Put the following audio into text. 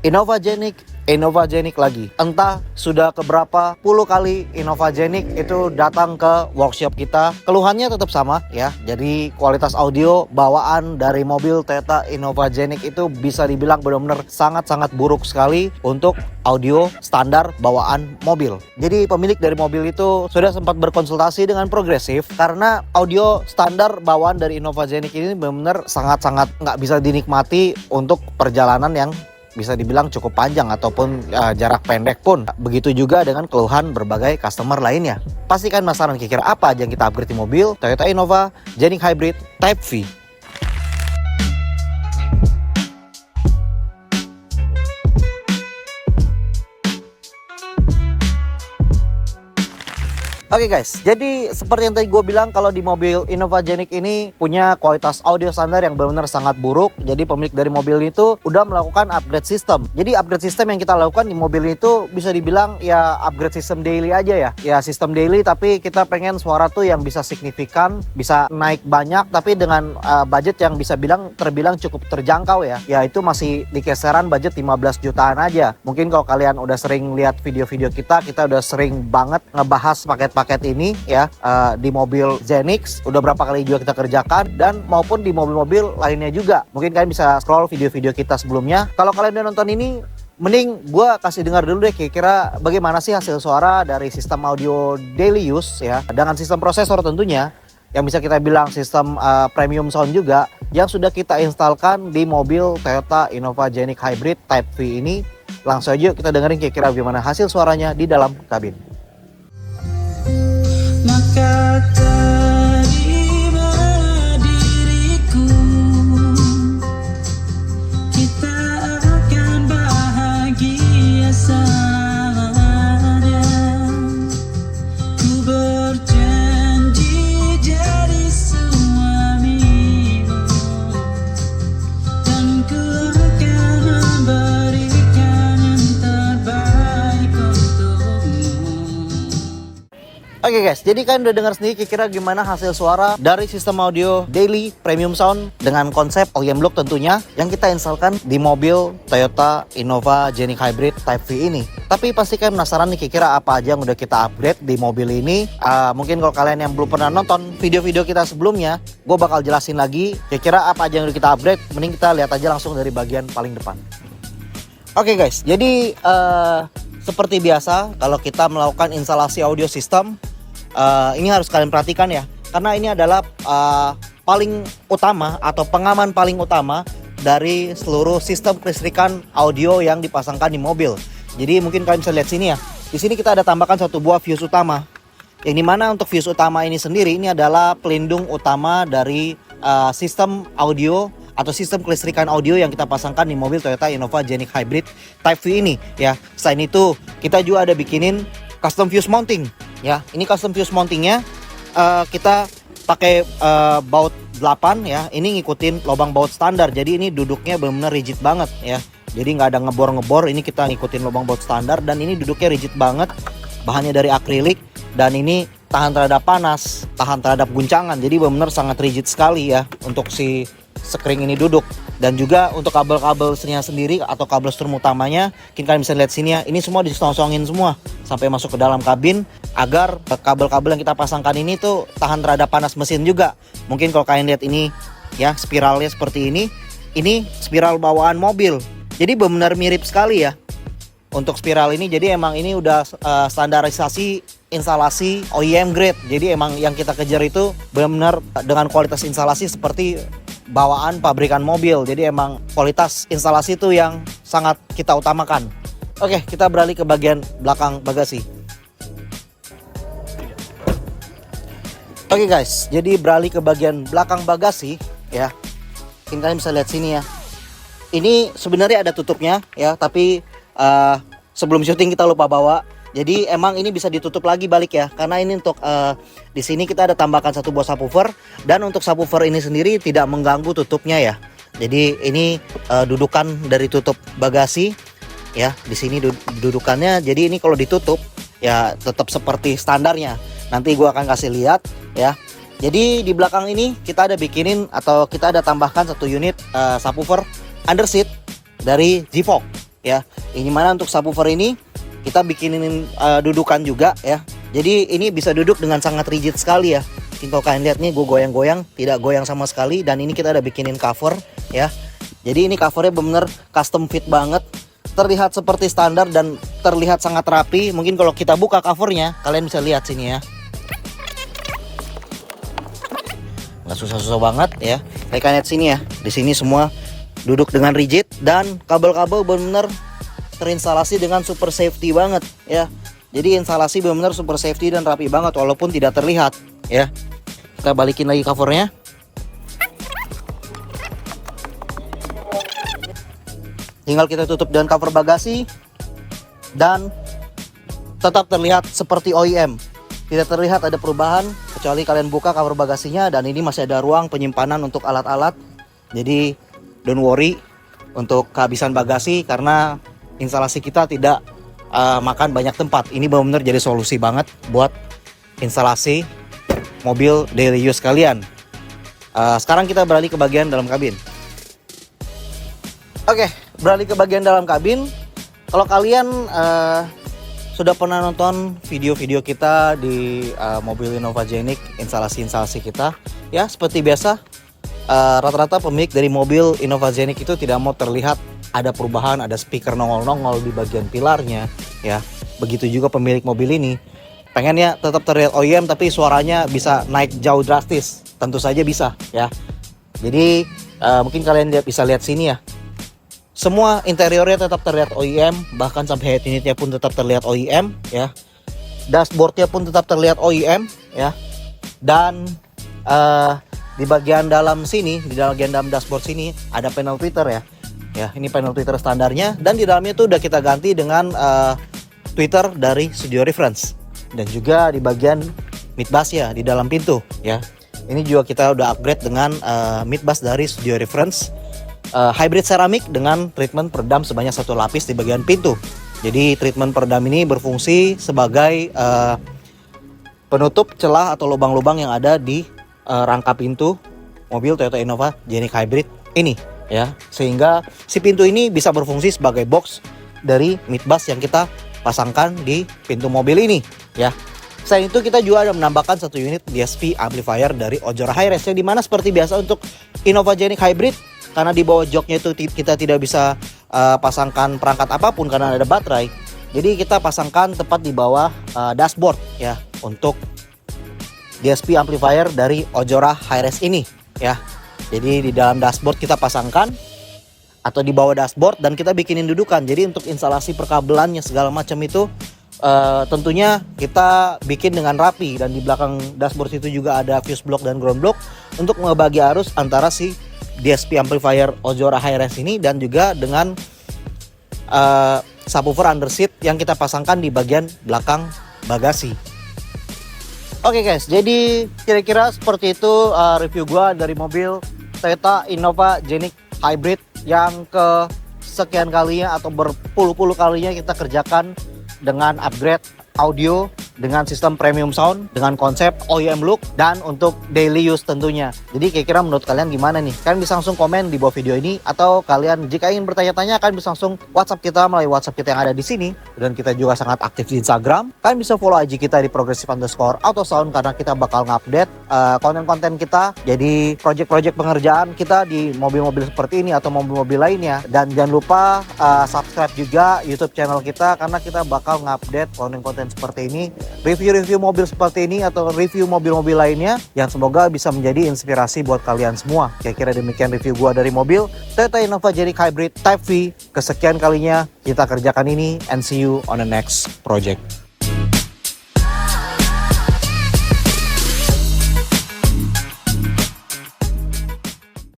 Innovagenic lagi. Entah sudah keberapa puluh kali Innovagenic itu datang ke workshop kita. Keluhannya tetap sama ya. Jadi kualitas audio bawaan dari mobil Toyota Innovagenic itu bisa dibilang benar-benar sangat-sangat buruk sekali untuk audio standar bawaan mobil. Jadi pemilik dari mobil itu sudah sempat berkonsultasi dengan Progressive karena audio standar bawaan dari Innovagenic ini benar-benar sangat-sangat nggak bisa dinikmati untuk perjalanan yang bisa dibilang cukup panjang ataupun jarak pendek pun. Begitu juga dengan keluhan berbagai customer lainnya. Pastikan penasaran kira-kira apa aja yang kita upgrade di mobil Toyota Innova Genic Hybrid Type V. Oke guys, jadi seperti yang tadi gue bilang kalau di mobil Innovagenic ini punya kualitas audio standar yang benar-benar sangat buruk. Jadi pemilik dari mobil itu udah melakukan upgrade system. Jadi upgrade system yang kita lakukan di mobil itu bisa dibilang ya upgrade system daily aja ya. Ya sistem daily tapi kita pengen suara tuh yang bisa signifikan, bisa naik banyak tapi dengan budget yang bisa terbilang cukup terjangkau ya. Ya itu masih di kisaran budget 15 jutaan aja. Mungkin kalau kalian udah sering lihat video-video kita udah sering banget ngebahas paket ini ya di mobil Zenix udah berapa kali juga kita kerjakan dan maupun di mobil-mobil lainnya juga. Mungkin kalian bisa scroll video-video kita sebelumnya. Kalau kalian udah nonton ini, mending gue kasih dengar dulu deh kira-kira bagaimana sih hasil suara dari sistem audio daily use ya dengan sistem prosesor tentunya yang bisa kita bilang sistem premium sound juga yang sudah kita instalkan di mobil Toyota Innova Genic Hybrid Type V ini. Langsung aja kita dengerin kira-kira bagaimana hasil suaranya di dalam kabin. Maka terima diriku, kita akan bahagia selamanya. Ku berjanji jadi suamimu dan ku akan memberikan yang terbaik untukmu. Oke guys, jadi kalian udah dengar sendiri kira-kira gimana hasil suara dari sistem audio daily premium sound dengan konsep OEM block tentunya yang kita instalkan di mobil Toyota Innova Genic Hybrid Type V ini. Tapi pasti kalian penasaran nih kira-kira apa aja yang udah kita upgrade di mobil ini. Mungkin kalau kalian yang belum pernah nonton video-video kita sebelumnya, gue bakal jelasin lagi kira-kira apa aja yang udah kita upgrade. Mending kita lihat aja langsung dari bagian paling depan. Oke guys, jadi seperti biasa kalau kita melakukan instalasi audio system, ini harus kalian perhatikan ya, karena ini adalah paling utama atau pengaman paling utama dari seluruh sistem kelistrikan audio yang dipasangkan di mobil. Jadi mungkin kalian bisa lihat sini ya. Di sini kita ada tambahkan satu buah fuse utama. Yang dimana untuk fuse utama ini sendiri ini adalah pelindung utama dari sistem audio atau sistem kelistrikan audio yang kita pasangkan di mobil Toyota Innova Genic Hybrid Type V ini ya. Selain itu kita juga ada bikinin custom fuse mounting ya. Ini custom fuse mountingnya kita pakai baut 8 ya. Ini ngikutin lubang baut standar. Jadi ini duduknya benar-benar rigid banget ya. Jadi nggak ada ngebor-ngebor. Ini kita ngikutin lubang baut standar dan ini duduknya rigid banget. Bahannya dari akrilik dan ini tahan terhadap panas, tahan terhadap guncangan. Jadi benar-benar sangat rigid sekali ya untuk si screen ini duduk. Dan juga untuk kabel-kabel sendiri atau kabel strum utamanya, mungkin kalian bisa lihat sini ya, ini semua disosongin semua sampai masuk ke dalam kabin agar kabel-kabel yang kita pasangkan ini tuh tahan terhadap panas mesin juga. Mungkin kalau kalian lihat ini ya, spiralnya seperti ini spiral bawaan mobil. Jadi benar-benar mirip sekali ya untuk spiral ini. Jadi emang ini udah standarisasi instalasi OEM grade. Jadi emang yang kita kejar itu benar-benar dengan kualitas instalasi seperti bawaan pabrikan mobil. Jadi emang kualitas instalasi itu yang sangat kita utamakan. Oke, kita beralih ke bagian belakang bagasi. Oke guys, jadi beralih ke bagian belakang bagasi ya. Mungkin kalian bisa lihat sini ya. Ini sebenarnya ada tutupnya ya, tapi sebelum syuting kita lupa bawa. Jadi emang ini bisa ditutup lagi balik ya, karena ini untuk di sini kita ada tambahkan satu buah subwoofer dan untuk subwoofer ini sendiri tidak mengganggu tutupnya ya. Jadi ini dudukan dari tutup bagasi ya, di sini dudukannya. Jadi ini kalau ditutup ya tetap seperti standarnya. Nanti gua akan kasih lihat ya. Jadi di belakang ini kita ada bikinin atau kita ada tambahkan satu unit subwoofer underseat dari G-Vox ya. Ini mana untuk subwoofer ini kita bikinin dudukan juga ya. Jadi ini bisa duduk dengan sangat rigid sekali ya. Kalau kalian lihat nih gue goyang-goyang, tidak goyang sama sekali. Dan ini kita udah bikinin cover ya. Jadi ini covernya bener custom fit banget. Terlihat seperti standar dan terlihat sangat rapi. Mungkin kalau kita buka covernya, kalian bisa lihat sini ya. Nggak susah-susah banget ya. Kayak kalian lihat sini ya. Di sini semua duduk dengan rigid dan kabel-kabel bener-bener terinstalasi dengan super safety banget ya. Jadi instalasi benar-benar super safety dan rapi banget walaupun tidak terlihat ya. Kita balikin lagi covernya. Tinggal kita tutup dengan cover bagasi dan tetap terlihat seperti OEM. Tidak terlihat ada perubahan kecuali kalian buka cover bagasinya dan ini masih ada ruang penyimpanan untuk alat-alat. Jadi don't worry untuk kehabisan bagasi karena instalasi kita tidak makan banyak tempat. Ini benar-benar jadi solusi banget buat instalasi mobil daily use kalian. Sekarang kita beralih ke bagian dalam kabin. Oke, beralih ke bagian dalam kabin. Kalau kalian sudah pernah nonton video-video kita di mobil Innovagenic, instalasi-instalasi kita, ya seperti biasa rata-rata pemilik dari mobil Innovagenic itu tidak mau terlihat ada perubahan, ada speaker nongol-nongol di bagian pilarnya ya. Begitu juga pemilik mobil ini pengennya tetap terlihat OEM tapi suaranya bisa naik jauh drastis. Tentu saja bisa ya. Jadi mungkin kalian bisa lihat sini ya. Semua interiornya tetap terlihat OEM, bahkan sampai head unitnya pun tetap terlihat OEM ya. Dashboardnya pun tetap terlihat OEM ya. Dan di bagian dalam sini, di bagian dalam dashboard sini ada panel tweeter ya. Ya, ini panel tweeter standarnya dan di dalamnya itu udah kita ganti dengan tweeter dari Studio Reference dan juga di bagian midbus ya di dalam pintu ya. Ini juga kita udah upgrade dengan midbus dari Studio Reference hybrid ceramic dengan treatment peredam sebanyak 1 lapis di bagian pintu. Jadi treatment peredam ini berfungsi sebagai penutup celah atau lubang-lubang yang ada di rangka pintu mobil Toyota Innova Genic Hybrid ini ya, sehingga si pintu ini bisa berfungsi sebagai box dari midbus yang kita pasangkan di pintu mobil ini ya. Selain itu kita juga ada menambahkan 1 unit DSP amplifier dari Ojora Hi-Res yang dimana seperti biasa untuk Innova Genic Hybrid karena di bawah joknya itu kita tidak bisa pasangkan perangkat apapun karena ada baterai. Jadi kita pasangkan tepat di bawah dashboard ya untuk DSP amplifier dari Ojora Hi-Res ini ya. Jadi di dalam dashboard kita pasangkan atau di bawah dashboard dan kita bikinin dudukan. Jadi untuk instalasi perkabelannya segala macam itu tentunya kita bikin dengan rapi dan di belakang dashboard itu juga ada fuse block dan ground block untuk membagi arus antara si DSP amplifier Ojora Hi-Res ini dan juga dengan subwoofer underseat yang kita pasangkan di bagian belakang bagasi. Oke guys, jadi kira-kira seperti itu review gua dari mobil Toyota Innova Genic Hybrid yang ke sekian kalinya atau berpuluh-puluh kalinya kita kerjakan dengan upgrade audio dengan sistem premium sound dengan konsep OEM look dan untuk daily use tentunya. Jadi kira-kira menurut kalian gimana nih? Kalian bisa langsung komen di bawah video ini atau kalian jika ingin bertanya-tanya kalian bisa langsung WhatsApp kita melalui WhatsApp kita yang ada di sini dan kita juga sangat aktif di Instagram. Kalian bisa follow IG kita di progressive_autosound karena kita bakal ngupdate konten-konten kita. Jadi project-project pengerjaan kita di mobil-mobil seperti ini atau mobil-mobil lainnya dan jangan lupa subscribe juga YouTube channel kita karena kita bakal ngupdate konten-konten seperti ini, review-review mobil seperti ini atau review mobil-mobil lainnya yang semoga bisa menjadi inspirasi buat kalian semua. Kira-kira demikian review gua dari mobil Toyota Innova Genic Hybrid Type V kesekian kalinya kita kerjakan ini and see you on the next project.